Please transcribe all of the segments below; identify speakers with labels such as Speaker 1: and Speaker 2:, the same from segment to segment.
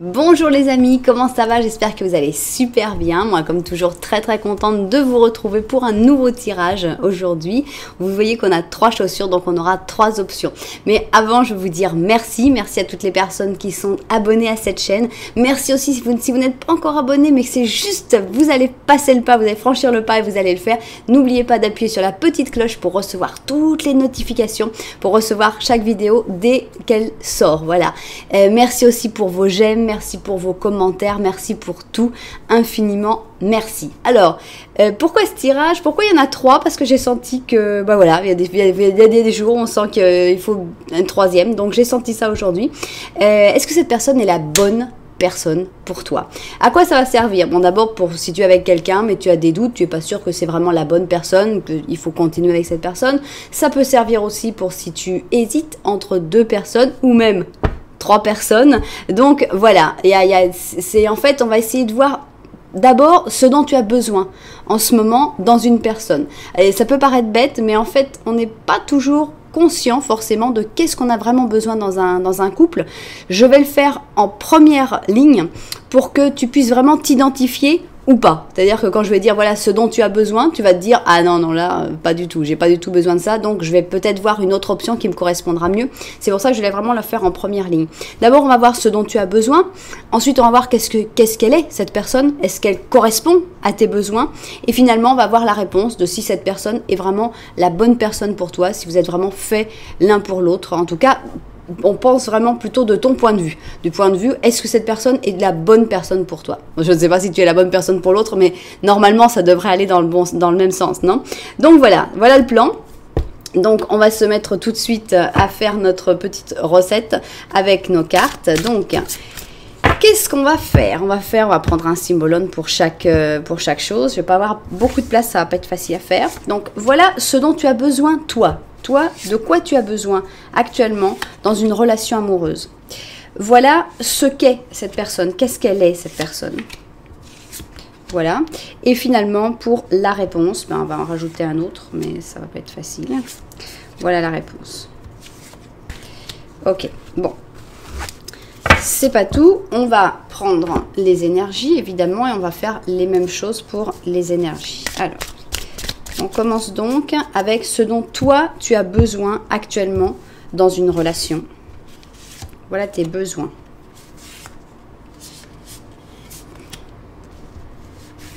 Speaker 1: Bonjour les amis, comment ça va? J'espère que vous allez super bien. Moi comme toujours très contente de vous retrouver pour un nouveau tirage aujourd'hui. Vous voyez qu'on a 3 chaussures, donc on aura 3 options. Mais avant je vais vous dire merci à toutes les personnes qui sont abonnées à cette chaîne. Merci aussi si vous n'êtes pas encore abonné mais que c'est juste, vous allez passer le pas, vous allez franchir le pas et vous allez le faire. N'oubliez pas d'appuyer sur la petite cloche pour recevoir toutes les notifications, pour recevoir chaque vidéo dès qu'elle sort. Voilà. Merci aussi pour vos j'aime. Merci pour vos commentaires, merci pour tout, infiniment merci. Alors, pourquoi ce tirage? Pourquoi il y en a 3? Parce que j'ai senti que, bah voilà, il y a des jours où on sent qu'il faut un troisième, donc j'ai senti ça aujourd'hui. Est-ce que cette personne est la bonne personne pour toi? À quoi ça va servir? Bon, d'abord pour si tu es avec quelqu'un mais tu as des doutes, tu es pas sûr que c'est vraiment la bonne personne, qu'il faut continuer avec cette personne. Ça peut servir aussi pour si tu hésites entre 2 personnes ou même 3 personnes. Donc voilà, c'est en fait on va essayer de voir d'abord ce dont tu as besoin en ce moment dans une personne. Et ça peut paraître bête mais en fait on n'est pas toujours conscient forcément de qu'est-ce qu'on a vraiment besoin dans un couple. Je vais le faire en première ligne pour que tu puisses vraiment t'identifier ou pas. C'est-à-dire que quand je vais dire voilà ce dont tu as besoin, tu vas te dire ah non là pas du tout, j'ai pas du tout besoin de ça, donc je vais peut-être voir une autre option qui me correspondra mieux. C'est pour ça que je vais vraiment la faire en première ligne. D'abord on va voir ce dont tu as besoin, ensuite on va voir qu'est-ce qu'elle est cette personne, est-ce qu'elle correspond à tes besoins, et finalement on va voir la réponse de si cette personne est vraiment la bonne personne pour toi, si vous êtes vraiment fait l'un pour l'autre. En tout cas on pense vraiment plutôt de ton point de vue. Du point de vue, est-ce que cette personne est la bonne personne pour toi? Je ne sais pas si tu es la bonne personne pour l'autre, mais normalement, ça devrait aller dans le même sens, non? Donc voilà le plan. Donc on va se mettre tout de suite à faire notre petite recette avec nos cartes. Donc qu'est-ce qu'on va faire? On va prendre un symbolone pour chaque chose. Je vais pas avoir beaucoup de place, ça va pas être facile à faire. Donc voilà ce dont tu as besoin toi. Toi, de quoi tu as besoin actuellement dans une relation amoureuse. Voilà ce qu'est cette personne. Qu'est-ce qu'elle est, cette personne? Voilà. Et finalement, pour la réponse, on va en rajouter un autre, mais ça va pas être facile. Voilà la réponse. Ok, bon. C'est pas tout. On va prendre les énergies, évidemment, et on va faire les mêmes choses pour les énergies. Alors. On commence donc avec ce dont toi, tu as besoin actuellement dans une relation. Voilà tes besoins.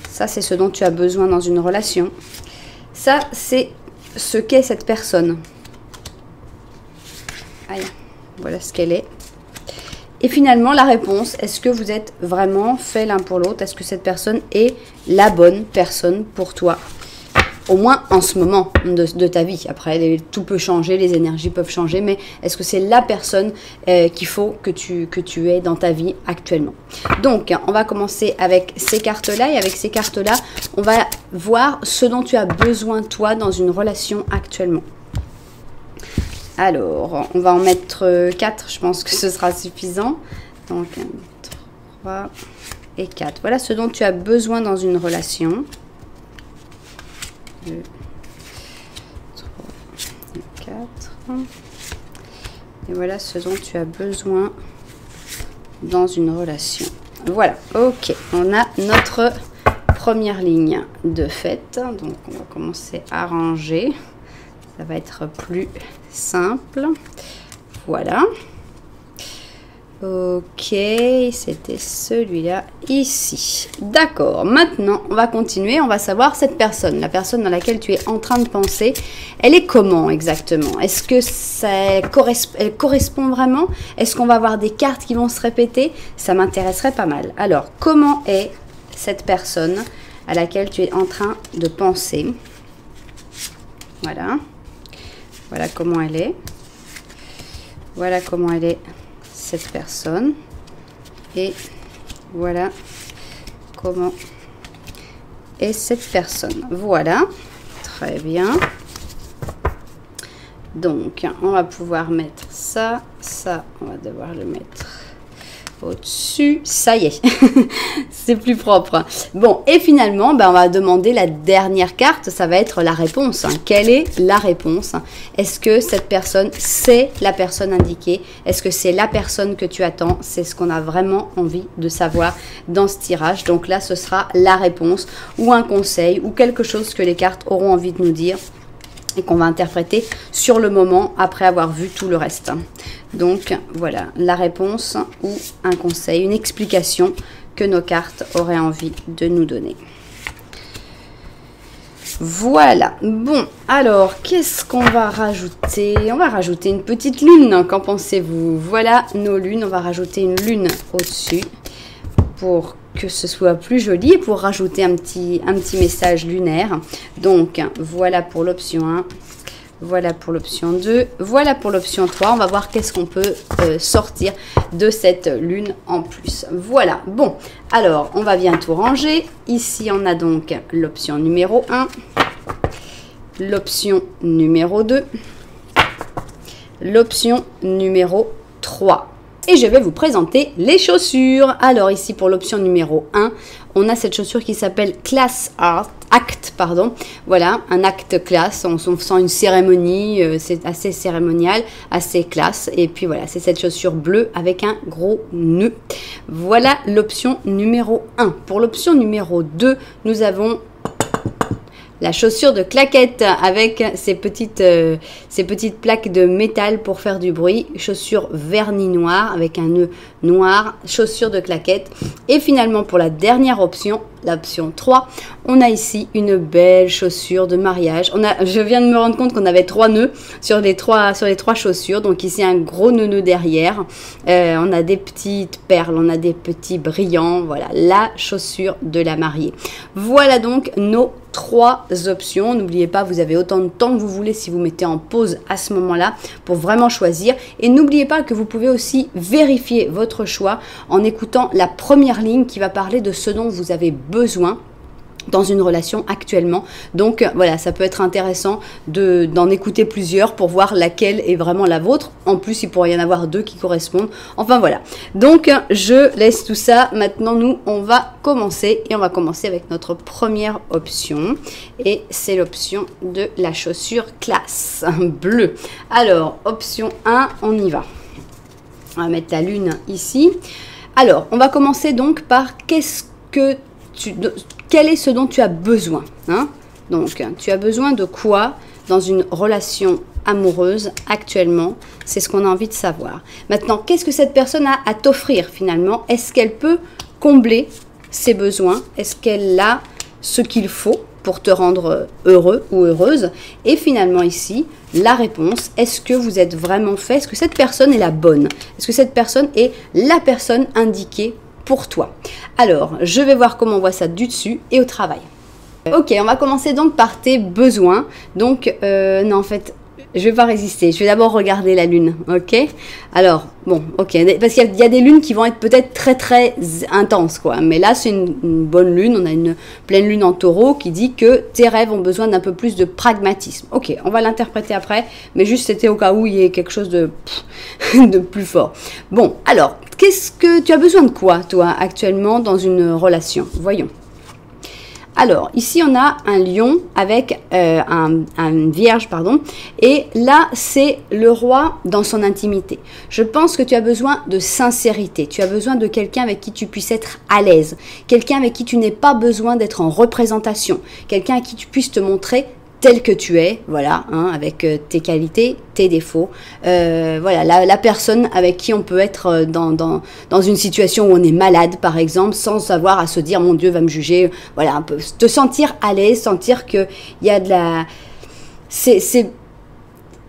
Speaker 1: Ça, c'est ce dont tu as besoin dans une relation. Ça, c'est ce qu'est cette personne. Allez, voilà ce qu'elle est. Et finalement, la réponse, est-ce que vous êtes vraiment fait l'un pour l'autre? Est-ce que cette personne est la bonne personne pour toi? Au moins en ce moment de ta vie. Après, tout peut changer, les énergies peuvent changer, mais est-ce que c'est la personne qu'il faut que tu aies dans ta vie actuellement? Donc, on va commencer avec ces cartes-là, et avec ces cartes-là, on va voir ce dont tu as besoin, toi, dans une relation actuellement. Alors, on va en mettre 4, je pense que ce sera suffisant. Donc, 1, 3 et 4. Voilà ce dont tu as besoin dans une relation. 2, 3, 4. Et voilà ce dont tu as besoin dans une relation. Voilà, ok. On a notre première ligne de fait. Donc, on va commencer à ranger. Ça va être plus simple. Voilà. Ok, c'était celui-là ici. D'accord, maintenant on va continuer, on va savoir cette personne, la personne dans laquelle tu es en train de penser, elle est comment exactement? Est-ce que elle correspond vraiment? Est-ce qu'on va avoir des cartes qui vont se répéter? Ça m'intéresserait pas mal. Alors, comment est cette personne à laquelle tu es en train de penser? Voilà. Voilà comment elle est. Voilà comment elle est. Cette personne, et voilà comment est cette personne. Voilà, très bien. Donc on va pouvoir mettre ça, on va devoir le mettre au-dessus, ça y est, c'est plus propre. Bon, et finalement, ben, on va demander la dernière carte, ça va être la réponse. Quelle est la réponse? Est-ce que cette personne, c'est la personne indiquée? Est-ce que c'est la personne que tu attends? C'est ce qu'on a vraiment envie de savoir dans ce tirage. Donc là, ce sera la réponse ou un conseil ou quelque chose que les cartes auront envie de nous dire et qu'on va interpréter sur le moment après avoir vu tout le reste. Donc voilà, la réponse ou un conseil, une explication que nos cartes auraient envie de nous donner. Voilà, bon, alors qu'est-ce qu'on va rajouter? On va rajouter une petite lune, qu'en pensez-vous? Voilà nos lunes, on va rajouter une lune au-dessus pour que ce soit plus joli et pour rajouter un petit message lunaire. Donc voilà pour l'option 1, voilà pour l'option 2, voilà pour l'option 3. On va voir qu'est-ce qu'on peut sortir de cette lune en plus. Voilà, bon, alors on va bientôt ranger. Ici on a donc l'option numéro 1, l'option numéro 2, l'option numéro 3. Et je vais vous présenter les chaussures. Alors ici pour l'option numéro 1, on a cette chaussure qui s'appelle Class Act, pardon. Voilà, un acte classe, on sent une cérémonie, c'est assez cérémonial, assez classe. Et puis voilà, c'est cette chaussure bleue avec un gros nœud. Voilà l'option numéro 1. Pour l'option numéro 2, nous avons la chaussure de claquette avec ces petites plaques de métal pour faire du bruit. Chaussure vernis noir avec un nœud noir. Chaussure de claquette. Et finalement pour la dernière option, l'option 3, on a ici une belle chaussure de mariage. Je viens de me rendre compte qu'on avait 3 nœuds sur les trois chaussures. Donc ici un gros nœud derrière. On a des petites perles, on a des petits brillants. Voilà, la chaussure de la mariée. Voilà donc nos 3 options. N'oubliez pas, vous avez autant de temps que vous voulez si vous mettez en pause à ce moment-là pour vraiment choisir. Et n'oubliez pas que vous pouvez aussi vérifier votre choix en écoutant la première ligne qui va parler de ce dont vous avez besoin dans une relation actuellement. Donc voilà, ça peut être intéressant d'en écouter plusieurs pour voir laquelle est vraiment la vôtre. En plus, il pourrait y en avoir 2 qui correspondent. Enfin voilà. Donc je laisse tout ça. Maintenant, nous, on va commencer. Et on va commencer avec notre première option. Et c'est l'option de la chaussure classe bleue. Alors, option 1, on y va. On va mettre la lune ici. Alors, on va commencer donc par quel est ce dont tu as besoin, hein? Donc, tu as besoin de quoi dans une relation amoureuse actuellement? C'est ce qu'on a envie de savoir. Maintenant, qu'est-ce que cette personne a à t'offrir finalement? Est-ce qu'elle peut combler ses besoins? Est-ce qu'elle a ce qu'il faut pour te rendre heureux ou heureuse? Et finalement ici, la réponse, est-ce que vous êtes vraiment fait? Est-ce que cette personne est la bonne? Est-ce que cette personne est la personne indiquée pour toi? Alors, je vais voir comment on voit ça du dessus et au travail. Ok, on va commencer donc par tes besoins. Donc, non, en fait, je vais pas résister. Je vais d'abord regarder la lune, ok? Alors, bon, ok, parce qu'il y a des lunes qui vont être peut-être très très intenses, quoi. Mais là, c'est une bonne lune. On a une pleine lune en taureau qui dit que tes rêves ont besoin d'un peu plus de pragmatisme. Ok, on va l'interpréter après, mais juste c'était au cas où il y ait quelque chose de plus fort. Bon, alors, qu'est-ce que tu as besoin de quoi, toi, actuellement dans une relation? Voyons. Alors, ici, on a un lion avec un vierge, pardon. Et là, c'est le roi dans son intimité. Je pense que tu as besoin de sincérité. Tu as besoin de quelqu'un avec qui tu puisses être à l'aise. Quelqu'un avec qui tu n'aies pas besoin d'être en représentation. Quelqu'un à qui tu puisses te montrer tel que tu es, voilà, hein, avec tes qualités, tes défauts. Voilà, la personne avec qui on peut être dans une situation où on est malade, par exemple, sans avoir à se dire, mon Dieu va me juger. Voilà, un peu te sentir à l'aise, sentir qu'il y a de la...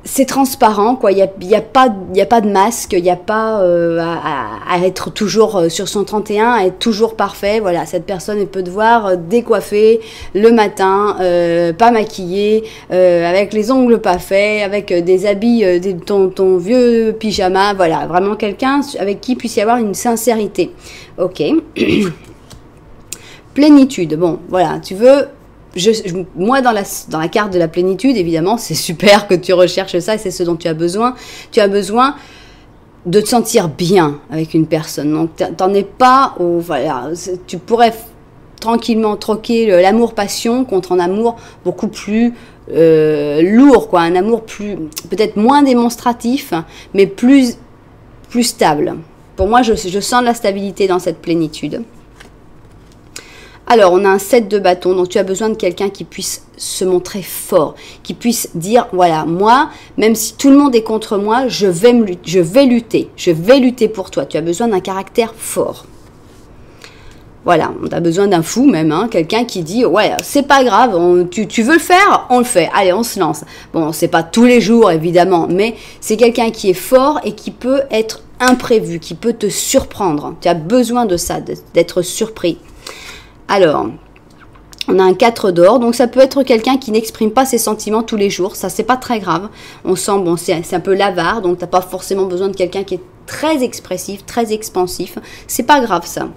Speaker 1: C'est transparent, quoi. Il y a pas de masque, il n'y a pas à être toujours sur son 31, à être toujours parfait. Voilà, cette personne, elle peut te voir décoiffée le matin, pas maquillée, avec les ongles pas faits, avec des habits, ton vieux pyjama. Voilà, vraiment quelqu'un avec qui puisse y avoir une sincérité. Ok. Plénitude. Bon, voilà, tu veux... moi, dans la carte de la plénitude, évidemment, c'est super que tu recherches ça et c'est ce dont tu as besoin. Tu as besoin de te sentir bien avec une personne. Donc, t'en es pas au... Voilà, tu pourrais tranquillement troquer l'amour-passion contre un amour beaucoup plus lourd, quoi. Un amour plus, peut-être moins démonstratif, mais plus stable. Pour moi, je sens de la stabilité dans cette plénitude. Alors, on a un 7 de bâton, donc tu as besoin de quelqu'un qui puisse se montrer fort, qui puisse dire, voilà, moi, même si tout le monde est contre moi, je vais lutter pour toi. Tu as besoin d'un caractère fort. Voilà, on a besoin d'un fou même, hein, quelqu'un qui dit, ouais, c'est pas grave, tu veux le faire, on le fait, allez, on se lance. Bon, c'est pas tous les jours, évidemment, mais c'est quelqu'un qui est fort et qui peut être imprévu, qui peut te surprendre. Tu as besoin de ça, d'être surpris. Alors, on a un 4 d'or, donc ça peut être quelqu'un qui n'exprime pas ses sentiments tous les jours, ça c'est pas très grave. On sent, bon, c'est un peu l'avare, donc t'as pas forcément besoin de quelqu'un qui est très expressif, très expansif, c'est pas grave ça.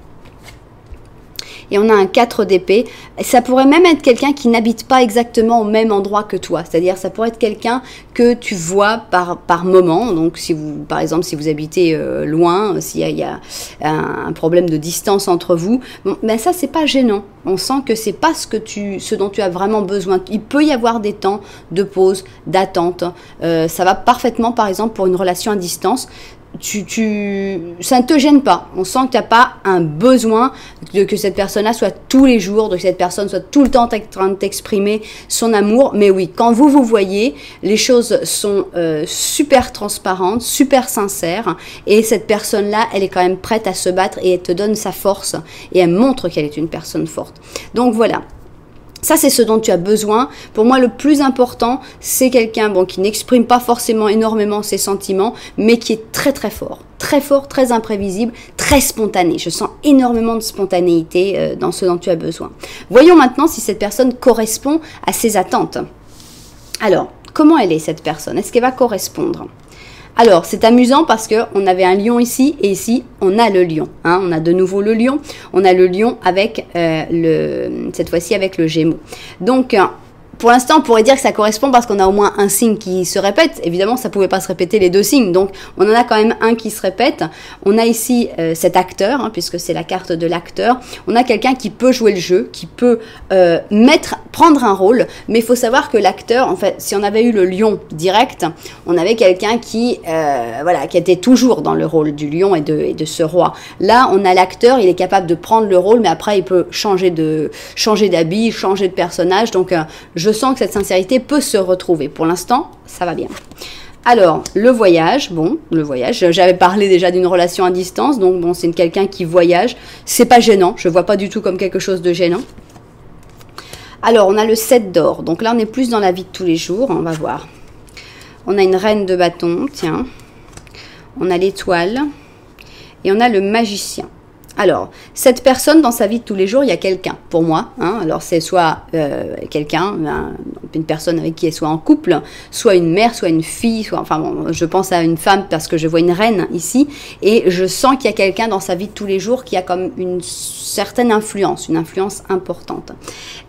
Speaker 1: Et on a un 4 d'épée. Ça pourrait même être quelqu'un qui n'habite pas exactement au même endroit que toi. C'est-à-dire, ça pourrait être quelqu'un que tu vois par moment. Donc, si vous, par exemple, si vous habitez loin, s'il y a un problème de distance entre vous, bon, ben ça, c'est pas gênant. On sent que c'est pas ce dont tu as vraiment besoin. Il peut y avoir des temps de pause, d'attente. Ça va parfaitement, par exemple, pour une relation à distance. Ça ne te gêne pas. On sent que tu n'as pas un besoin que cette personne-là soit tous les jours, que cette personne soit tout le temps en train de t'exprimer son amour. Mais oui, quand vous voyez, les choses sont super transparentes, super sincères. Et cette personne-là, elle est quand même prête à se battre et elle te donne sa force. Et elle montre qu'elle est une personne forte. Donc voilà. Ça, c'est ce dont tu as besoin. Pour moi, le plus important, c'est quelqu'un qui n'exprime pas forcément énormément ses sentiments, mais qui est très fort, très imprévisible, très spontané. Je sens énormément de spontanéité dans ce dont tu as besoin. Voyons maintenant si cette personne correspond à ses attentes. Alors, comment elle est cette personne? Est-ce qu'elle va correspondre? Alors, c'est amusant parce qu'on avait un lion ici et ici, on a le lion. Hein, on a de nouveau le lion. On a le lion avec cette fois-ci avec le Gémeaux. Donc, pour l'instant, on pourrait dire que ça correspond parce qu'on a au moins un signe qui se répète. Évidemment, ça ne pouvait pas se répéter les deux signes. Donc, on en a quand même un qui se répète. On a ici cet acteur, hein, puisque c'est la carte de l'acteur. On a quelqu'un qui peut jouer le jeu, qui peut prendre un rôle. Mais il faut savoir que l'acteur, en fait, si on avait eu le lion direct, on avait quelqu'un qui était toujours dans le rôle du lion et de ce roi. Là, on a l'acteur, il est capable de prendre le rôle, mais après, il peut changer d'habit, changer de personnage. Donc, je sens que cette sincérité peut se retrouver. Pour l'instant, ça va bien. Alors, le voyage, j'avais parlé déjà d'une relation à distance, donc bon, c'est quelqu'un qui voyage. C'est pas gênant, je vois pas du tout comme quelque chose de gênant. Alors, on a le 7 d'or, donc là, on est plus dans la vie de tous les jours, on va voir. On a une reine de bâton, tiens. On a l'étoile et on a le magicien. Alors, cette personne, dans sa vie de tous les jours, il y a quelqu'un, pour moi. Hein, alors, c'est soit quelqu'un, une personne avec qui elle soit en couple, soit une mère, soit une fille, je pense à une femme parce que je vois une reine ici, et je sens qu'il y a quelqu'un dans sa vie de tous les jours qui a comme une certaine influence, une influence importante.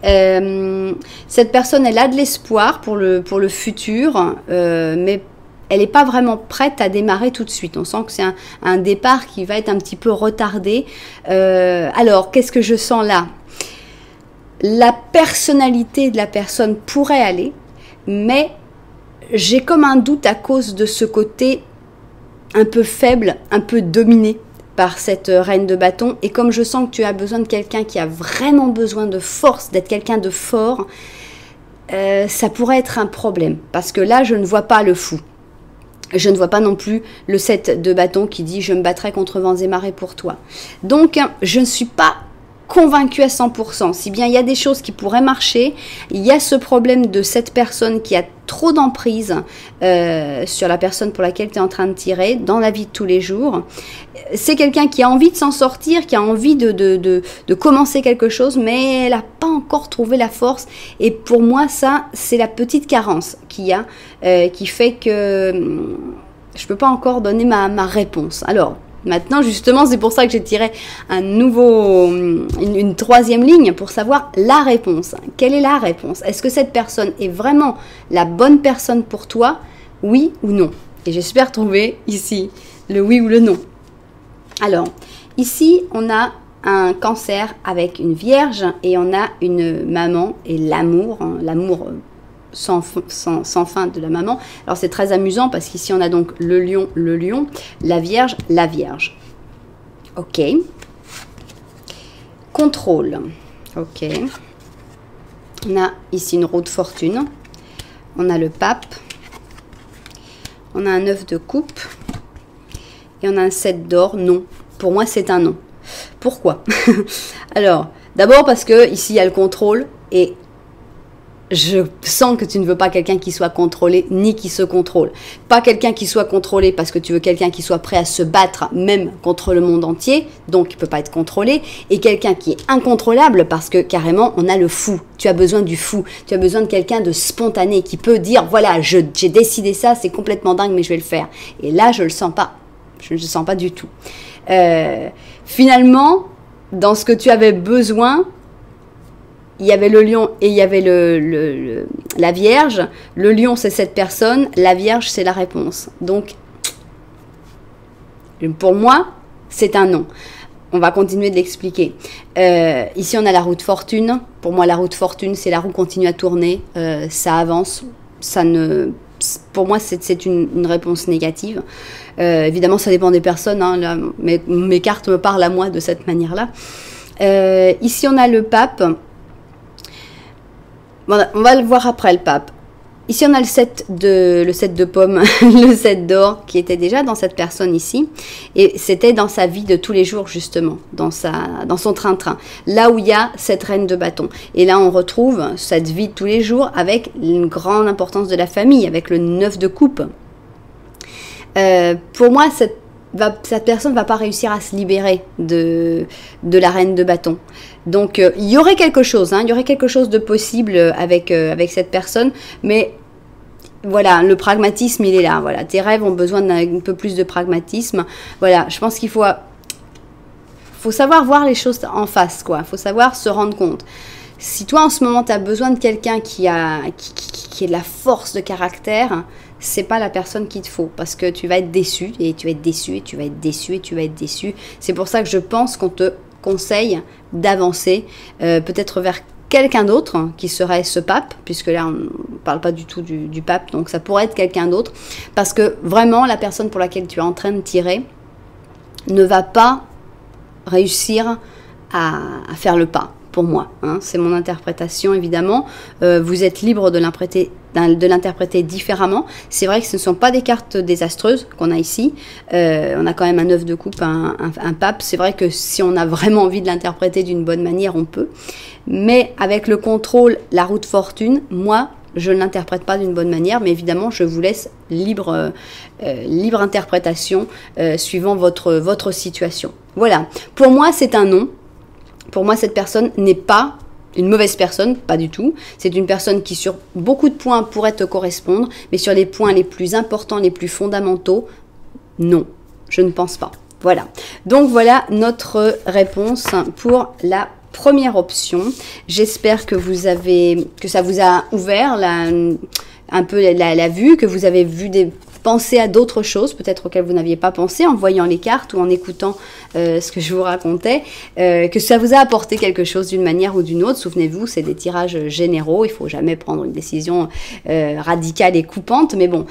Speaker 1: Cette personne, elle a de l'espoir pour le futur, mais elle n'est pas vraiment prête à démarrer tout de suite. On sent que c'est un départ qui va être un petit peu retardé. Alors, qu'est-ce que je sens là? La personnalité de la personne pourrait aller, mais j'ai comme un doute à cause de ce côté un peu faible, un peu dominé par cette reine de bâton. Et comme je sens que tu as besoin de quelqu'un qui a vraiment besoin de force, d'être quelqu'un de fort, ça pourrait être un problème. Parce que là, je ne vois pas le fou. Je ne vois pas non plus le 7 de bâton qui dit « je me battrai contre vents et marées pour toi ». Donc, je ne suis pas convaincue à 100%. Si bien il y a des choses qui pourraient marcher, il y a ce problème de cette personne qui a trop d'emprise sur la personne pour laquelle tu es en train de tirer dans la vie de tous les jours. C'est quelqu'un qui a envie de s'en sortir, qui a envie de commencer quelque chose, mais elle n'a pas encore trouvé la force. Et pour moi, ça, c'est la petite carence qu'il y a, qui fait que je ne peux pas encore donner ma réponse. Alors, maintenant, justement, c'est pour ça que j'ai tiré une troisième ligne pour savoir la réponse. Quelle est la réponse? Est-ce que cette personne est vraiment la bonne personne pour toi? Oui ou non? Et j'espère trouver ici le oui ou le non. Alors, ici, on a un cancer avec une vierge et on a une maman et l'amour, hein, l'amour sans fin de la maman. Alors, c'est très amusant parce qu'ici, on a donc le lion, la vierge. Ok. Contrôle. Ok. On a ici une roue de fortune. On a le pape. On a un 9 de coupe. Et on a un 7 d'or. Non. Pour moi, c'est un non. Pourquoi? Alors, d'abord parce que ici, il y a le contrôle. Et je sens que tu ne veux pas quelqu'un qui soit contrôlé ni qui se contrôle. Pas quelqu'un qui soit contrôlé parce que tu veux quelqu'un qui soit prêt à se battre même contre le monde entier, donc il ne peut pas être contrôlé. Et quelqu'un qui est incontrôlable parce que carrément on a le fou. Tu as besoin du fou. Tu as besoin de quelqu'un de spontané qui peut dire voilà, j'ai décidé ça, c'est complètement dingue mais je vais le faire. Et là je ne le sens pas. Je ne le sens pas du tout. Finalement, dans ce que tu avais besoin, il y avait le lion et il y avait la vierge. Le lion, c'est cette personne. La vierge, c'est la réponse. Donc, pour moi, c'est un non. On va continuer de l'expliquer. Ici, on a la roue de fortune. Pour moi, la roue de fortune, c'est la roue continue à tourner. Ça avance. Pour moi, c'est une réponse négative. Évidemment, ça dépend des personnes. Hein, là, mes cartes me parlent à moi de cette manière-là. Ici, on a le pape. Bon, on va le voir après, le pape. Ici, on a le 7 de pommes, le 7 d'or, qui était déjà dans cette personne ici. Et c'était dans sa vie de tous les jours, justement, dans son train-train. Là où il y a cette reine de bâton. Et là, on retrouve cette vie de tous les jours avec une grande importance de la famille, avec le 9 de coupe. Pour moi, cette personne ne va pas réussir à se libérer de la reine de bâton. Donc, il y aurait quelque chose, hein, il y aurait quelque chose de possible avec cette personne, mais voilà, le pragmatisme, il est là. Voilà, tes rêves ont besoin d'un peu plus de pragmatisme. Voilà, je pense qu'il faut savoir voir les choses en face, quoi. Il faut savoir se rendre compte. Si toi, en ce moment, tu as besoin de quelqu'un qui ait de la force de caractère, c'est pas la personne qu'il te faut, parce que tu vas être déçu, et tu vas être déçu, et tu vas être déçu, et tu vas être déçu. C'est pour ça que je pense qu'on te conseille d'avancer, peut-être vers quelqu'un d'autre, hein, qui serait ce pape, puisque là, on ne parle pas du tout du pape, donc ça pourrait être quelqu'un d'autre, parce que vraiment, la personne pour laquelle tu es en train de tirer ne va pas réussir à faire le pas. Pour moi, hein, c'est mon interprétation évidemment. Vous êtes libre de l'interpréter différemment. C'est vrai que ce ne sont pas des cartes désastreuses qu'on a ici. On a quand même un 9 de coupe, un pape. C'est vrai que si on a vraiment envie de l'interpréter d'une bonne manière, on peut. Mais avec le contrôle, la roue de fortune, moi, je ne l'interprète pas d'une bonne manière, mais évidemment, je vous laisse libre interprétation suivant votre situation. Voilà. Pour moi, c'est un non. Pour moi, cette personne n'est pas une mauvaise personne, pas du tout. C'est une personne qui, sur beaucoup de points, pourrait te correspondre, mais sur les points les plus importants, les plus fondamentaux, non, je ne pense pas. Voilà. Donc, voilà notre réponse pour la première option. J'espère que ça vous a ouvert un peu la vue, que vous avez vu penser à d'autres choses, peut-être auxquelles vous n'aviez pas pensé en voyant les cartes ou en écoutant ce que je vous racontais, que ça vous a apporté quelque chose d'une manière ou d'une autre. Souvenez-vous, c'est des tirages généraux, il ne faut jamais prendre une décision radicale et coupante, mais bon,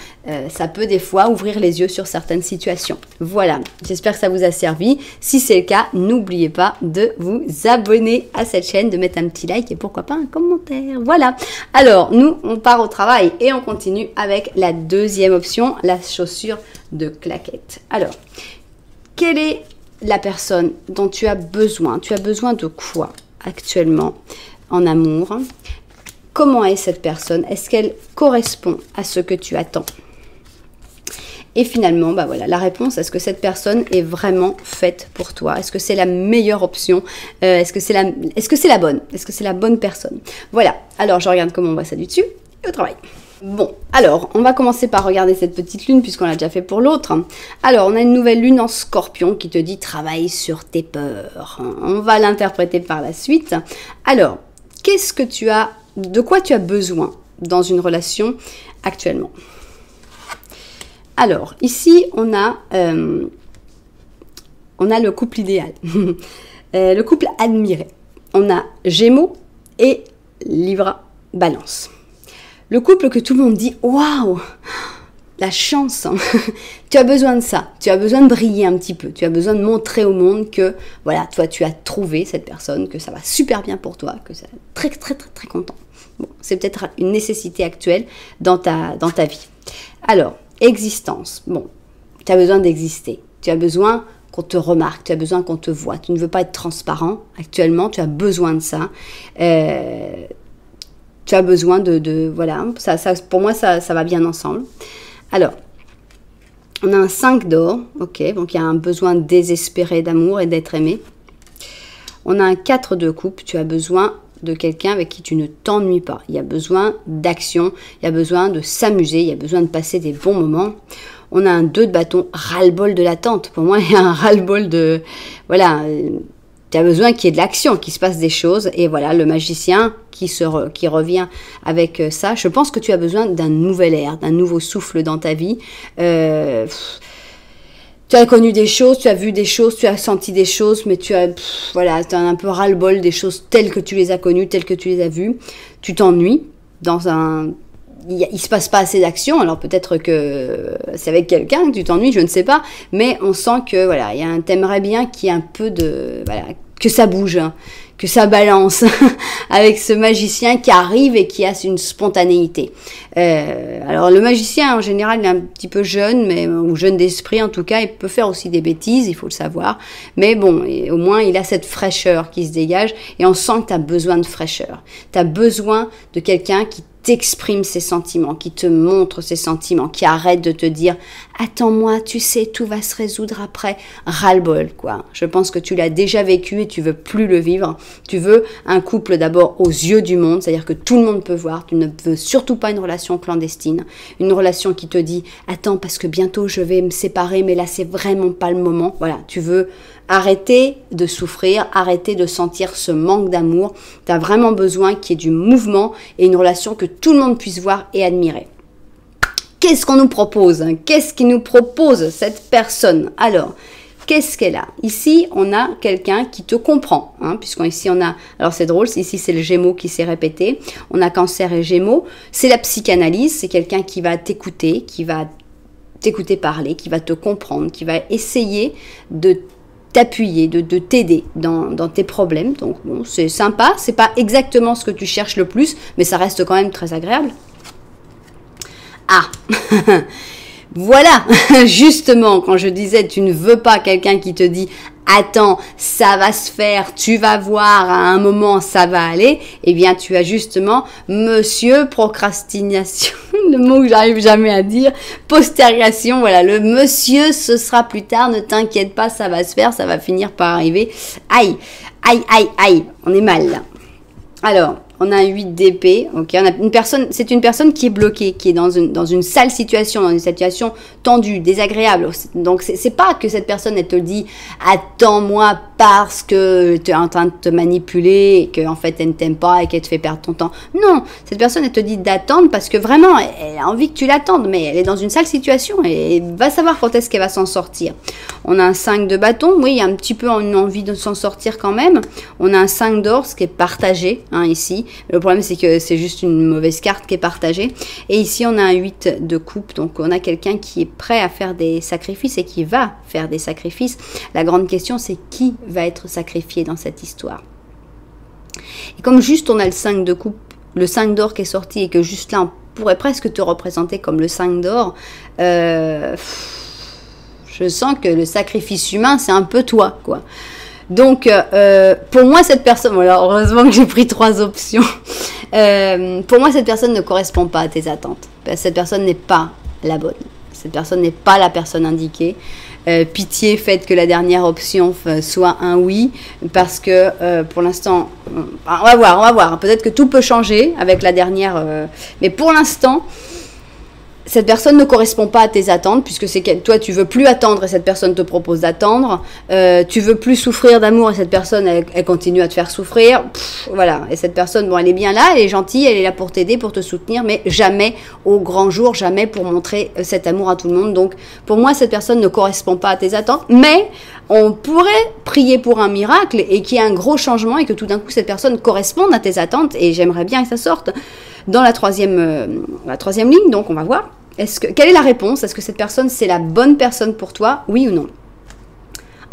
Speaker 1: ça peut des fois ouvrir les yeux sur certaines situations. Voilà, j'espère que ça vous a servi. Si c'est le cas, n'oubliez pas de vous abonner à cette chaîne, de mettre un petit like et pourquoi pas un commentaire. Voilà, alors nous, on part au travail et on continue avec la deuxième option, la chaussure de claquette. Alors, quelle est la personne dont tu as besoin? Tu as besoin de quoi actuellement en amour? Comment est cette personne? Est-ce qu'elle correspond à ce que tu attends? Et finalement, bah voilà, la réponse, est-ce que cette personne est vraiment faite pour toi? Est-ce que c'est la meilleure option? Est-ce que c'est la bonne? Est-ce que c'est la bonne personne? Voilà, alors je regarde comment on voit ça du dessus et au travail. Bon, alors, on va commencer par regarder cette petite lune puisqu'on l'a déjà fait pour l'autre. Alors, on a une nouvelle lune en Scorpion qui te dit « Travaille sur tes peurs ». On va l'interpréter par la suite. Alors, de quoi tu as besoin dans une relation actuellement? Alors, ici, on a le couple idéal. Le couple admiré. On a Gémeaux et Libra, Balance. Le couple que tout le monde dit, waouh, la chance, hein. Tu as besoin de ça, tu as besoin de briller un petit peu, tu as besoin de montrer au monde que, voilà, toi, tu as trouvé cette personne, que ça va super bien pour toi, que ça très, très, très, très content. Bon, c'est peut-être une nécessité actuelle dans ta vie. Alors, existence. Bon, tu as besoin d'exister, tu as besoin qu'on te remarque, tu as besoin qu'on te voit. Tu ne veux pas être transparent actuellement, tu as besoin de ça. Tu as besoin voilà, ça, pour moi, ça va bien ensemble. Alors, on a un 5 d'or, ok, donc il y a un besoin désespéré d'amour et d'être aimé. On a un 4 de coupe, tu as besoin de quelqu'un avec qui tu ne t'ennuies pas. Il y a besoin d'action, il y a besoin de s'amuser, il y a besoin de passer des bons moments. On a un 2 de bâton, ras-le-bol de l'attente. Pour moi, il y a un ras-le-bol de... Voilà, tu as besoin qu'il y ait de l'action, qu'il se passe des choses. Et voilà, le magicien qui revient avec ça. Je pense que tu as besoin d'un nouvel air, d'un nouveau souffle dans ta vie. Tu as connu des choses, tu as vu des choses, tu as senti des choses, mais tu as un peu ras-le-bol des choses telles que tu les as connues, telles que tu les as vues. Tu t'ennuies dans un... Il se passe pas assez d'action, alors peut-être que c'est avec quelqu'un que tu t'ennuies, je ne sais pas, mais on sent que voilà, t'aimerais bien qu'il y ait un peu de que ça bouge, hein, que ça balance avec ce magicien qui arrive et qui a une spontanéité. Alors le magicien en général il est un petit peu jeune, ou jeune d'esprit en tout cas, il peut faire aussi des bêtises, il faut le savoir, mais bon, au moins il a cette fraîcheur qui se dégage et on sent que tu as besoin de fraîcheur, tu as besoin de quelqu'un qui t'exprime ses sentiments, qui te montre ses sentiments, qui arrête de te dire « Attends-moi, tu sais, tout va se résoudre après. » Ras-le-bol, quoi. Je pense que tu l'as déjà vécu et tu veux plus le vivre. Tu veux un couple d'abord aux yeux du monde, c'est-à-dire que tout le monde peut voir. Tu ne veux surtout pas une relation clandestine, une relation qui te dit « Attends, parce que bientôt je vais me séparer, mais là c'est vraiment pas le moment. » Voilà, tu veux arrêter de souffrir, arrêter de sentir ce manque d'amour. Tu as vraiment besoin qu'il y ait du mouvement et une relation que tout le monde puisse voir et admirer. Qu'est-ce qu'on nous propose? Qu'est-ce qu'il nous propose cette personne? Alors, qu'est-ce qu'elle a? Ici, on a quelqu'un qui te comprend, hein, puisqu'ici on a... Alors c'est drôle, ici c'est le Gémeaux qui s'est répété. On a Cancer et Gémeaux. C'est la psychanalyse, c'est quelqu'un qui va t'écouter, qui va t'écouter parler, qui va te comprendre, qui va essayer de t'appuyer, de t'aider dans tes problèmes. Donc bon, c'est sympa, c'est pas exactement ce que tu cherches le plus, mais ça reste quand même très agréable. Ah voilà, justement, quand je disais tu ne veux pas quelqu'un qui te dit attends, ça va se faire, tu vas voir, à un moment ça va aller, eh bien tu as justement monsieur procrastination, le mot que j'arrive jamais à dire, postergation, voilà, le monsieur ce sera plus tard, ne t'inquiète pas, ça va se faire, ça va finir par arriver. Aïe, aïe, aïe, aïe, on est mal là. Alors, on a un 8 d'épée, ok, on a une personne, c'est une personne qui est bloquée, qui est dans une sale situation, dans une situation tendue, désagréable. Donc c'est pas que cette personne elle te dit attends-moi parce que tu es en train de te manipuler et que en fait elle ne t'aime pas et qu'elle te fait perdre ton temps. Non, cette personne elle te dit d'attendre parce que vraiment elle a envie que tu l'attendes, mais elle est dans une sale situation et elle va savoir quand est-ce qu'elle va s'en sortir. On a un 5 de bâton, oui, il y a un petit peu une envie de s'en sortir quand même. On a un 5 d'or, ce qui est partagé, hein, ici. Le problème, c'est que c'est juste une mauvaise carte qui est partagée. Et ici, on a un 8 de coupe. Donc, on a quelqu'un qui est prêt à faire des sacrifices et qui va faire des sacrifices. La grande question, c'est qui va être sacrifié dans cette histoire. Et comme juste on a le 5 de coupe, le 5 d'or qui est sorti et que juste là, on pourrait presque te représenter comme le 5 d'or, je sens que le sacrifice humain, c'est un peu toi, quoi. Donc, pour moi, cette personne... Voilà, heureusement que j'ai pris 3 options. Pour moi, cette personne ne correspond pas à tes attentes. Cette personne n'est pas la bonne. Cette personne n'est pas la personne indiquée. Pitié, faites que la dernière option soit un oui. Parce que, pour l'instant... on va voir. Peut-être que tout peut changer avec la dernière... mais pour l'instant... cette personne ne correspond pas à tes attentes, puisque c'est que toi, tu veux plus attendre et cette personne te propose d'attendre. Tu veux plus souffrir d'amour et cette personne, elle continue à te faire souffrir. Voilà. Et cette personne, bon, elle est bien là, elle est gentille, elle est là pour t'aider, pour te soutenir, mais jamais au grand jour, jamais pour montrer cet amour à tout le monde. Donc, pour moi, cette personne ne correspond pas à tes attentes, mais on pourrait prier pour un miracle et qu'il y ait un gros changement et que tout d'un coup, cette personne corresponde à tes attentes, et j'aimerais bien que ça sorte dans la troisième ligne. Donc, on va voir. Quelle est la réponse? Est-ce que cette personne, c'est la bonne personne pour toi? Oui ou non?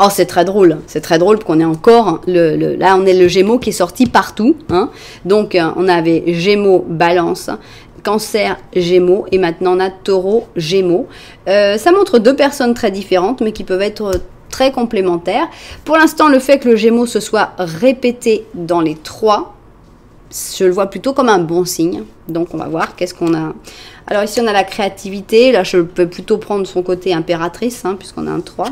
Speaker 1: Oh, c'est très drôle. C'est très drôle qu'on ait encore, là, on est le Gémeaux qui est sorti partout. Hein. Donc, on avait Gémeaux, Balance, Cancer, Gémeaux, et maintenant on a Taureau, Gémeaux. Ça montre deux personnes très différentes, mais qui peuvent être très complémentaires. Pour l'instant, le fait que le Gémeaux se soit répété dans les trois, je le vois plutôt comme un bon signe. Donc, on va voir qu'est-ce qu'on a. Alors, ici, on a la créativité. Là, je peux plutôt prendre son côté impératrice, hein, puisqu'on a un 3.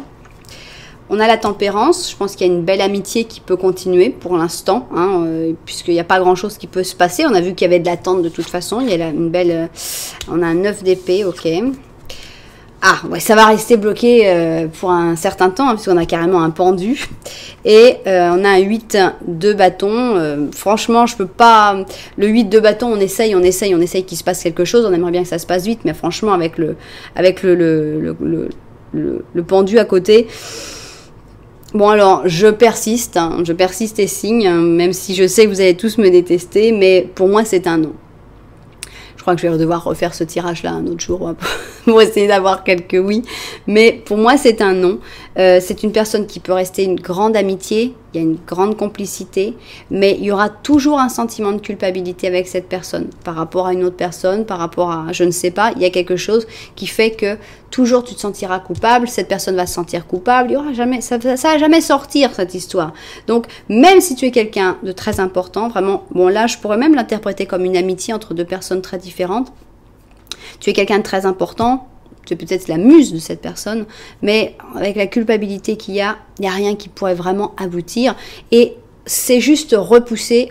Speaker 1: On a la tempérance. Je pense qu'il y a une belle amitié qui peut continuer pour l'instant, hein, puisqu'il n'y a pas grand-chose qui peut se passer. On a vu qu'il y avait de l'attente de toute façon. Il y a une belle... on a un 9 d'épée, ok. Ah, ouais, ça va rester bloqué pour un certain temps, hein, puisqu'on a carrément un pendu. Et on a un 8 de bâton. Franchement, je peux pas... Le 8 de bâton, on essaye qu'il se passe quelque chose. On aimerait bien que ça se passe vite, mais franchement, avec le pendu à côté... Bon, alors, je persiste et signe, hein, même si je sais que vous allez tous me détester, mais pour moi, c'est un non. Je crois que je vais devoir refaire ce tirage-là un autre jour pour essayer d'avoir quelques oui. Mais pour moi, c'est un non. C'est une personne qui peut rester une grande amitié, il y a une grande complicité, mais il y aura toujours un sentiment de culpabilité avec cette personne, par rapport à une autre personne, par rapport à, je ne sais pas, il y a quelque chose qui fait que toujours tu te sentiras coupable, cette personne va se sentir coupable, il y aura jamais, ça va jamais sortir cette histoire. Donc, même si tu es quelqu'un de très important, vraiment, bon là, je pourrais même l'interpréter comme une amitié entre deux personnes très différentes. Tu es quelqu'un de très important, tu es peut-être la muse de cette personne, mais avec la culpabilité qu'il y a, il n'y a rien qui pourrait vraiment aboutir. Et c'est juste repousser.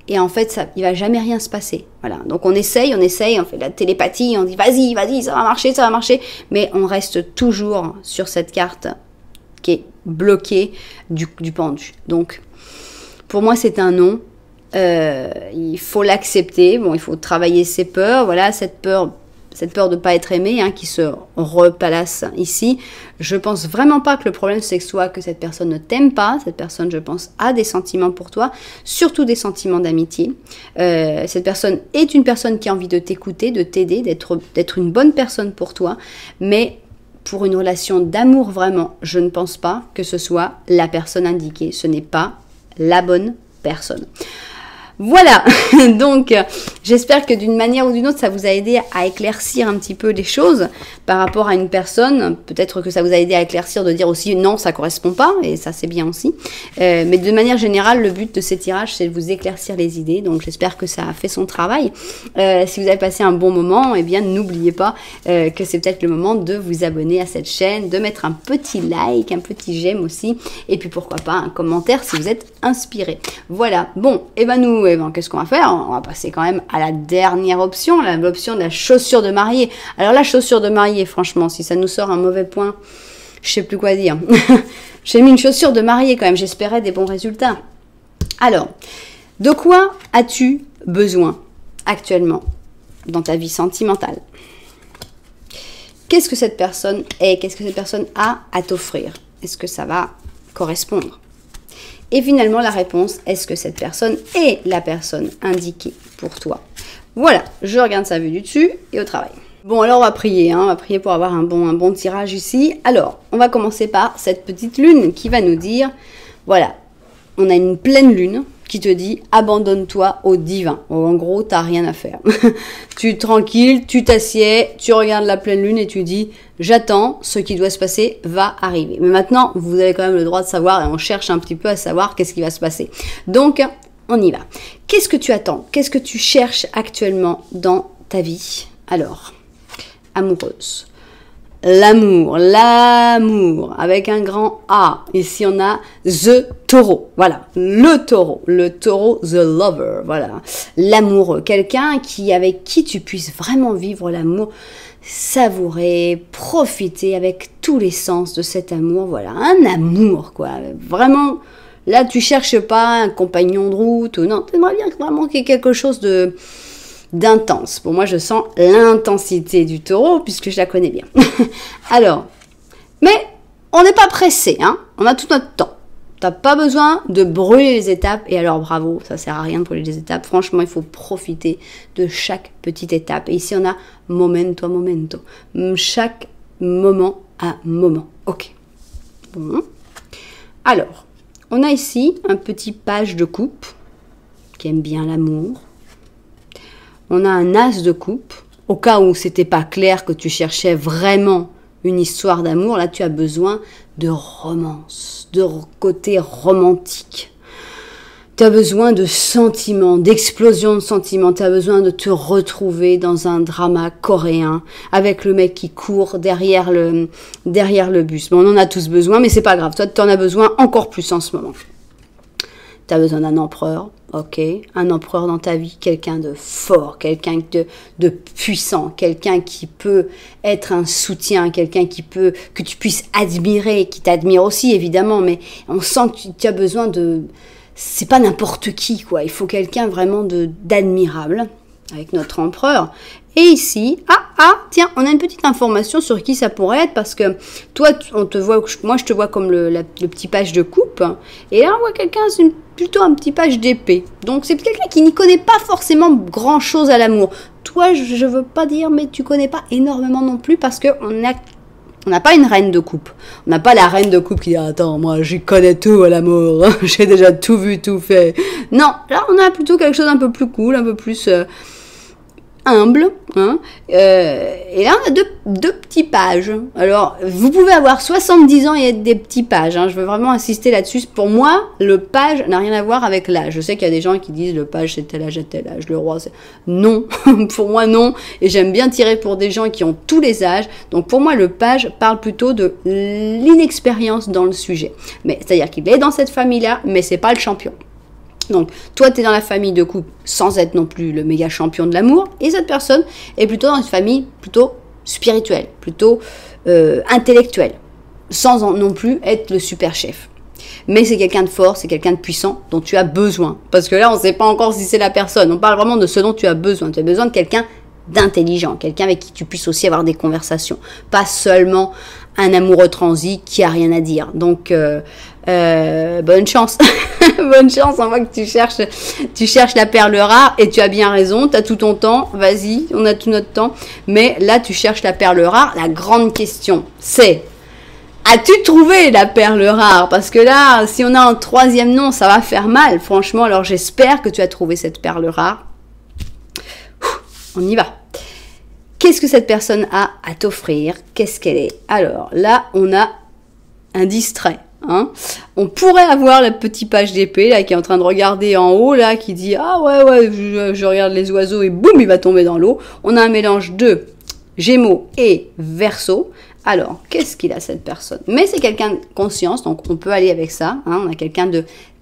Speaker 1: Et en fait, il ne va jamais rien se passer. Voilà. Donc on essaye, on fait de la télépathie, on dit vas-y, ça va marcher. Mais on reste toujours sur cette carte qui est bloquée du pendu. Donc, pour moi, c'est un non. Il faut l'accepter. Bon, il faut travailler ses peurs. Voilà, cette peur de ne pas être aimé, hein, qui se repalace ici. Je pense vraiment pas que le problème, c'est que soit que cette personne ne t'aime pas. Cette personne, je pense, a des sentiments pour toi, surtout des sentiments d'amitié. Cette personne est une personne qui a envie de t'écouter, de t'aider, d'être une bonne personne pour toi. Mais pour une relation d'amour, vraiment, je ne pense pas que ce soit la personne indiquée. Ce n'est pas la bonne personne. Voilà, donc j'espère que d'une manière ou d'une autre, ça vous a aidé à éclaircir un petit peu les choses par rapport à une personne. Peut-être que ça vous a aidé à éclaircir, de dire aussi non, ça correspond pas, et ça c'est bien aussi. Mais de manière générale, le but de ces tirages, c'est de vous éclaircir les idées. Donc j'espère que ça a fait son travail. Si vous avez passé un bon moment, eh bien n'oubliez pas que c'est peut-être le moment de vous abonner à cette chaîne, de mettre un petit like, un petit j'aime aussi, et puis pourquoi pas un commentaire si vous êtes inspiré. Voilà, bon, et ben nous, qu'est-ce qu'on va faire? On va passer quand même à la dernière option, l'option de la chaussure de mariée. Alors la chaussure de mariée, franchement, si ça nous sort un mauvais point, je sais plus quoi dire. J'ai mis une chaussure de mariée quand même, j'espérais des bons résultats. Alors, de quoi as-tu besoin actuellement dans ta vie sentimentale? Qu'est-ce que cette personne est? Qu'est-ce que cette personne a à t'offrir? Est-ce que ça va correspondre? Et finalement, la réponse, est-ce que cette personne est la personne indiquée pour toi? Voilà, je regarde sa vue du dessus et au travail. Bon, alors on va prier, hein, on va prier pour avoir un bon tirage ici. Alors, on va commencer par cette petite lune qui va nous dire, voilà, on a une pleine lune qui te dit abandonne-toi au divin. En gros, t'as rien à faire. Tu es tranquille, tu t'assieds, tu regardes la pleine lune et tu dis j'attends, ce qui doit se passer va arriver. Mais maintenant, vous avez quand même le droit de savoir et on cherche un petit peu à savoir qu'est-ce qui va se passer. Donc, on y va. Qu'est-ce que tu attends? Qu'est-ce que tu cherches actuellement dans ta vie? Alors, amoureuse, l'amour, l'amour, avec un grand A. Ici, on a the taureau. Voilà, le taureau, the lover. Voilà, l'amoureux, quelqu'un avec qui tu puisses vraiment vivre l'amour, savourer, profiter avec tous les sens de cet amour. Voilà, un amour, quoi. Vraiment, là, tu cherches pas un compagnon de route ou non. Tu aimerais bien vraiment qu'il y ait quelque chose d'intense. Pour moi, je sens l'intensité du taureau puisque je la connais bien. Alors, mais on n'est pas pressé, hein. On a tout notre temps. T'as pas besoin de brûler les étapes. Et alors, bravo, ça sert à rien de brûler les étapes. Franchement, il faut profiter de chaque petite étape. Et ici, on a momento a momento. Chaque moment à moment. Ok. Bon. Alors, on a ici un petit page de coupe qui aime bien l'amour. On a un as de coupe. Au cas où c'était pas clair que tu cherchais vraiment une histoire d'amour, là tu as besoin de romance, de côté romantique. Tu as besoin de sentiments, d'explosion de sentiments. Tu as besoin de te retrouver dans un drama coréen avec le mec qui court derrière le bus. Bon, on en a tous besoin, mais c'est pas grave. Toi, tu en as besoin encore plus en ce moment. Tu as besoin d'un empereur, ok, un empereur dans ta vie, quelqu'un de fort, quelqu'un de puissant, quelqu'un qui peut être un soutien, quelqu'un que tu puisses admirer, qui t'admire aussi évidemment, mais on sent que tu as besoin de... C'est pas n'importe qui, quoi, il faut quelqu'un vraiment d'admirable, avec notre empereur. Et ici, tiens, on a une petite information sur qui ça pourrait être, parce que toi, moi je te vois comme le petit page de coupe, et là on voit quelqu'un, c'est plutôt un petit page d'épée. Donc c'est quelqu'un qui n'y connaît pas forcément grand chose à l'amour. Toi, je veux pas dire, mais tu connais pas énormément non plus, parce que on n'a pas une reine de coupe. On n'a pas la reine de coupe qui dit « Attends, moi, j'y connais tout à l'amour. J'ai déjà tout vu, tout fait. » Non, là, on a plutôt quelque chose d'un peu plus cool, un peu plus humble. Hein. Et là, on a deux petits pages. Alors, vous pouvez avoir 70 ans et être des petits pages. Hein. Je veux vraiment insister là-dessus. Pour moi, le page n'a rien à voir avec l'âge. Je sais qu'il y a des gens qui disent « Le page, c'est tel âge, le roi, c'est... » Non, pour moi, non. Et j'aime bien tirer pour des gens qui ont tous les âges. Donc, pour moi, le page parle plutôt de l'inexpérience dans le sujet. Mais c'est-à-dire qu'il est dans cette famille-là, mais c'est pas le champion. Donc, toi, tu es dans la famille de couple sans être non plus le méga champion de l'amour. Et cette personne est plutôt dans une famille plutôt spirituelle, plutôt intellectuelle, sans non plus être le super chef. Mais c'est quelqu'un de fort, c'est quelqu'un de puissant dont tu as besoin. Parce que là, on ne sait pas encore si c'est la personne. On parle vraiment de ce dont tu as besoin. Tu as besoin de quelqu'un d'intelligent, quelqu'un avec qui tu puisses aussi avoir des conversations. Pas seulement un amoureux transi qui a rien à dire. Donc, bonne chance. Bonne chance, on voit que tu cherches la perle rare et tu as bien raison, tu as tout ton temps, vas-y, on a tout notre temps. Mais là, tu cherches la perle rare. La grande question, c'est, as-tu trouvé la perle rare? Parce que là, si on a un troisième nom, ça va faire mal, franchement. Alors, j'espère que tu as trouvé cette perle rare. On y va. Qu'est-ce que cette personne a à t'offrir? Qu'est-ce qu'elle est? Alors, là, on a un distrait. Hein, on pourrait avoir la petite page d'épée là qui est en train de regarder en haut là qui dit ah ouais je regarde les oiseaux et boum il va tomber dans l'eau. On a un mélange de Gémeaux et Verseau. Alors qu'est-ce qu'il a cette personne? Mais c'est quelqu'un de conscience, donc on peut aller avec ça. Hein, on a quelqu'un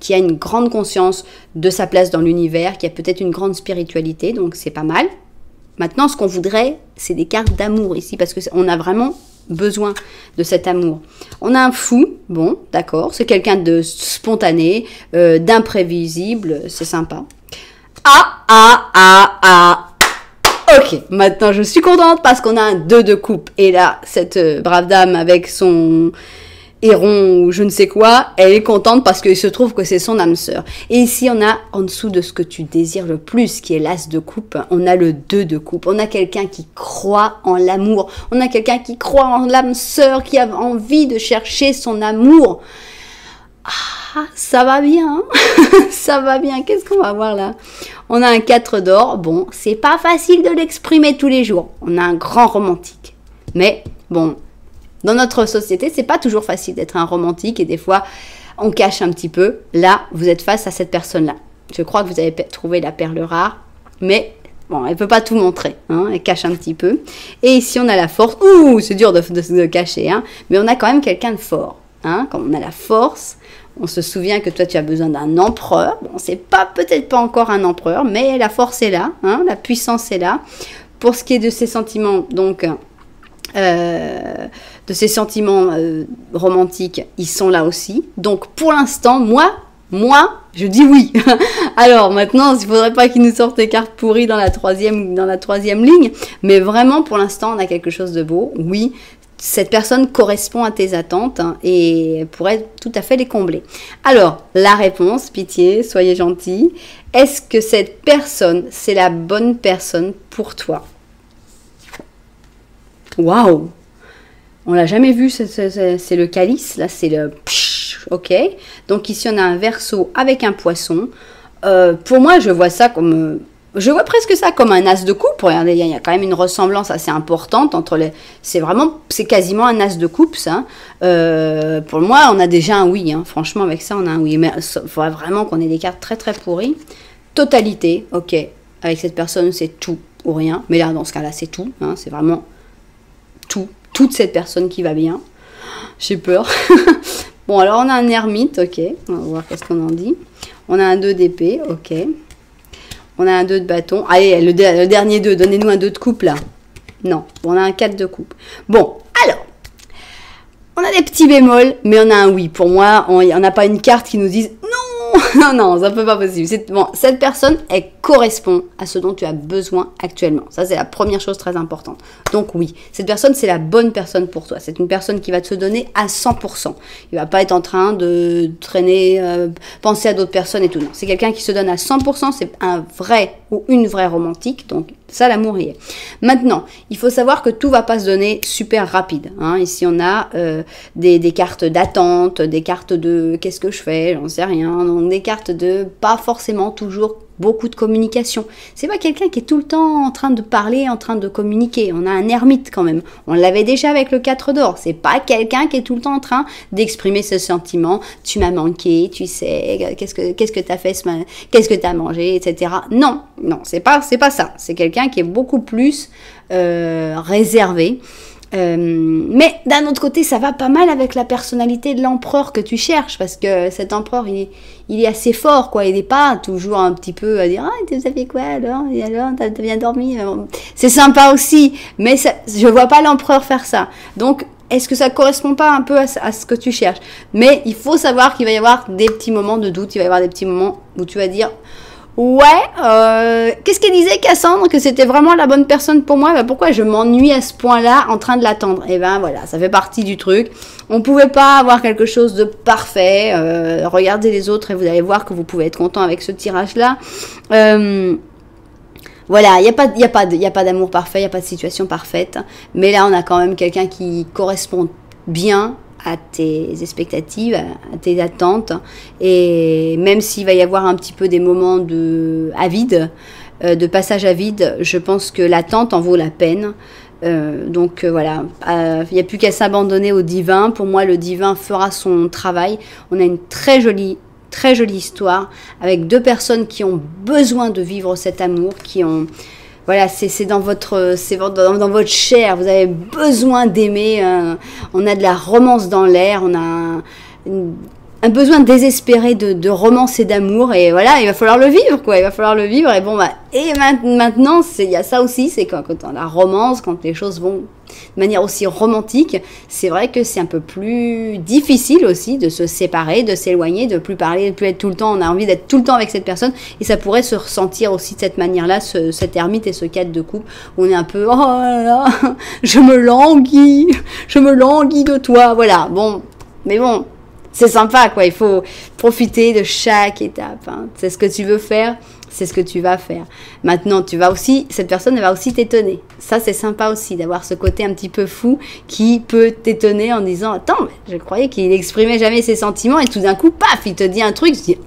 Speaker 1: qui a une grande conscience de sa place dans l'univers, qui a peut-être une grande spiritualité, donc c'est pas mal. Maintenant ce qu'on voudrait c'est des cartes d'amour ici parce que on a vraiment besoin de cet amour. On a un fou, bon, d'accord, c'est quelqu'un de spontané, d'imprévisible, c'est sympa. Ok, maintenant je suis contente parce qu'on a un 2 de coupe. Et là, cette brave dame avec son héron ou je ne sais quoi, elle est contente parce qu'il se trouve que c'est son âme sœur. Et ici, on a en dessous de ce que tu désires le plus, qui est l'as de coupe, on a le 2 de coupe. On a quelqu'un qui croit en l'amour. On a quelqu'un qui croit en l'âme sœur, qui a envie de chercher son amour. Ah, ça va bien, hein. Ça va bien. Qu'est-ce qu'on va voir là? On a un 4 d'or. Bon, c'est pas facile de l'exprimer tous les jours. On a un grand romantique. Mais bon, dans notre société, c'est pas toujours facile d'être un romantique et des fois, on cache un petit peu. Là, vous êtes face à cette personne-là. Je crois que vous avez trouvé la perle rare, mais Bon, elle peut pas tout montrer, hein, elle cache un petit peu. Et ici, on a la force. Ouh, c'est dur de cacher, hein, mais on a quand même quelqu'un de fort. Hein, quand on a la force, on se souvient que toi, tu as besoin d'un empereur. Bon, c'est pas peut-être pas encore un empereur, mais la force est là, hein, la puissance est là. Pour ce qui est de ses sentiments, donc, romantiques, ils sont là aussi. Donc, pour l'instant, moi, je dis oui. Alors maintenant, il ne faudrait pas qu'il nous sortent des cartes pourries dans la troisième ligne, mais vraiment, pour l'instant, on a quelque chose de beau. Oui, cette personne correspond à tes attentes, hein, et pourrait tout à fait les combler. Alors, la réponse, pitié, soyez gentils. Est-ce que cette personne, c'est la bonne personne pour toi? Waouh! On l'a jamais vu, c'est le calice, là c'est le psh, ok. Donc ici on a un Verseau avec un poisson. Pour moi, je vois ça comme, je vois presque ça comme un as de coupe. Regardez, il y a quand même une ressemblance assez importante entre les. C'est quasiment un as de coupe, ça. Pour moi, on a déjà un oui. Hein. Franchement, avec ça, on a un oui. Mais il faudrait vraiment qu'on ait des cartes très très pourries. Totalité, ok. Avec cette personne, c'est tout ou rien. Mais là, dans ce cas-là, c'est tout. Hein. C'est vraiment tout. Toute cette personne qui va bien. J'ai peur. Bon, alors on a un ermite, ok. On va voir qu'est-ce qu'on en dit. On a un 2 d'épée, ok. On a un 2 de bâton. Allez, le dernier 2, donnez-nous un 2 de coupe, là. Non, on a un 4 de coupe. Bon, alors, on a des petits bémols, mais on a un oui. Pour moi, on n'a pas une carte qui nous dise non. Non, ça ne peut pas possible. Bon, cette personne, elle correspond à ce dont tu as besoin actuellement. Ça, c'est la première chose très importante. Donc oui, cette personne, c'est la bonne personne pour toi. C'est une personne qui va te donner à 100%. Il ne va pas être en train de traîner, penser à d'autres personnes et tout. Non, c'est quelqu'un qui se donne à 100%. C'est un vrai ou une vraie romantique. Donc ça, l'amour y est. Maintenant, il faut savoir que tout ne va pas se donner super rapide. Hein. Ici, on a des cartes d'attente, des cartes de qu'est-ce que je fais, j'en sais rien. Donc des cartes de pas forcément toujours beaucoup de communication. C'est pas quelqu'un qui est tout le temps en train de parler, en train de communiquer. On a un ermite quand même. On l'avait déjà avec le 4 d'or. C'est pas quelqu'un qui est tout le temps en train d'exprimer ses sentiments. Tu m'as manqué, tu sais, qu'est-ce que t'as fait qu'est-ce que t'as mangé, etc. Non, c'est pas ça. C'est quelqu'un qui est beaucoup plus réservé. Mais d'un autre côté, ça va pas mal avec la personnalité de l'empereur que tu cherches, parce que cet empereur, il est assez fort, quoi. Il n'est pas toujours un petit peu à dire « Ah, tu as fait quoi alors? Et alors, t'as bien dormi ?» C'est sympa aussi, mais ça, je vois pas l'empereur faire ça. Donc, est-ce que ça correspond pas un peu à ce que tu cherches? Mais il faut savoir qu'il va y avoir des petits moments de doute, il va y avoir des petits moments où tu vas dire ouais, qu'est-ce qu'elle disait Cassandre, que c'était vraiment la bonne personne pour moi? Ben, pourquoi je m'ennuie à ce point-là en train de l'attendre? Et ben voilà, ça fait partie du truc. On pouvait pas avoir quelque chose de parfait. Regardez les autres et vous allez voir que vous pouvez être content avec ce tirage-là. Voilà, il n'y a pas d'amour parfait, il n'y a pas de situation parfaite. Mais là, on a quand même quelqu'un qui correspond bien à tes expectatives, à tes attentes, et même s'il va y avoir un petit peu des moments de passage à vide, je pense que l'attente en vaut la peine. Voilà, il n'y a plus qu'à s'abandonner au divin. Pour moi, le divin fera son travail. On a une très jolie histoire avec deux personnes qui ont besoin de vivre cet amour, qui ont... Voilà, c'est dans votre chair, vous avez besoin d'aimer, on a de la romance dans l'air, on a un besoin désespéré de romance et d'amour, et voilà, il va falloir le vivre, quoi, il va falloir le vivre, et bon, maintenant, il y a ça aussi, c'est quand on a la romance, quand les choses vont de manière aussi romantique, c'est vrai que c'est un peu plus difficile aussi de se séparer, de s'éloigner, de plus parler, de plus être tout le temps, on a envie d'être tout le temps avec cette personne, et ça pourrait se ressentir aussi de cette manière-là, cet ermite et ce 4 de coupe, où on est un peu, oh là là, je me languis de toi, voilà, bon, mais bon, c'est sympa, quoi, il faut profiter de chaque étape, hein. C'est ce que tu veux faire, c'est ce que tu vas faire. Maintenant, cette personne, elle va aussi t'étonner. Ça, c'est sympa aussi, d'avoir ce côté un petit peu fou qui peut t'étonner en disant, attends, mais je croyais qu'il exprimait jamais ses sentiments, et tout d'un coup, paf, il te dit un truc, tu dis,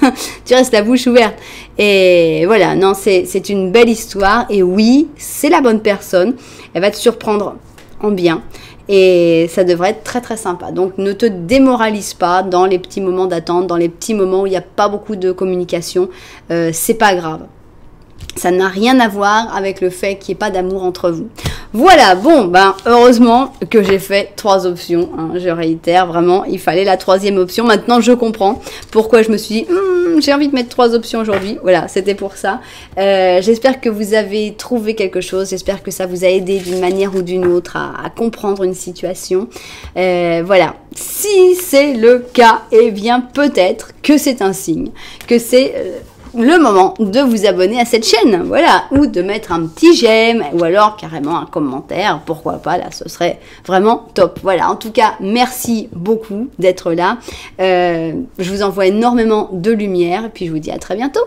Speaker 1: hein, tu restes la bouche ouverte. Et voilà, non, c'est une belle histoire, et oui, c'est la bonne personne, elle va te surprendre en bien. Et ça devrait être très très sympa. Donc ne te démoralise pas dans les petits moments d'attente, dans les petits moments où il n'y a pas beaucoup de communication. C'est pas grave.
Speaker 2: Ça n'a rien à voir avec le fait qu'il n'y ait pas d'amour entre vous. Voilà, bon, ben heureusement que j'ai fait 3 options. Hein, je réitère, vraiment, il fallait la 3e option. Maintenant, je comprends pourquoi je me suis dit, j'ai envie de mettre 3 options aujourd'hui. Voilà, c'était pour ça. J'espère que vous avez trouvé quelque chose. J'espère que ça vous a aidé d'une manière ou d'une autre à comprendre une situation. Voilà, si c'est le cas, eh bien peut-être que c'est un signe, que c'est... le moment de vous abonner à cette chaîne, voilà, ou de mettre un petit j'aime, ou alors carrément un commentaire, pourquoi pas, là, ce serait vraiment top. Voilà, en tout cas, merci beaucoup d'être là. Je vous envoie énormément de lumière, et puis je vous dis à très bientôt.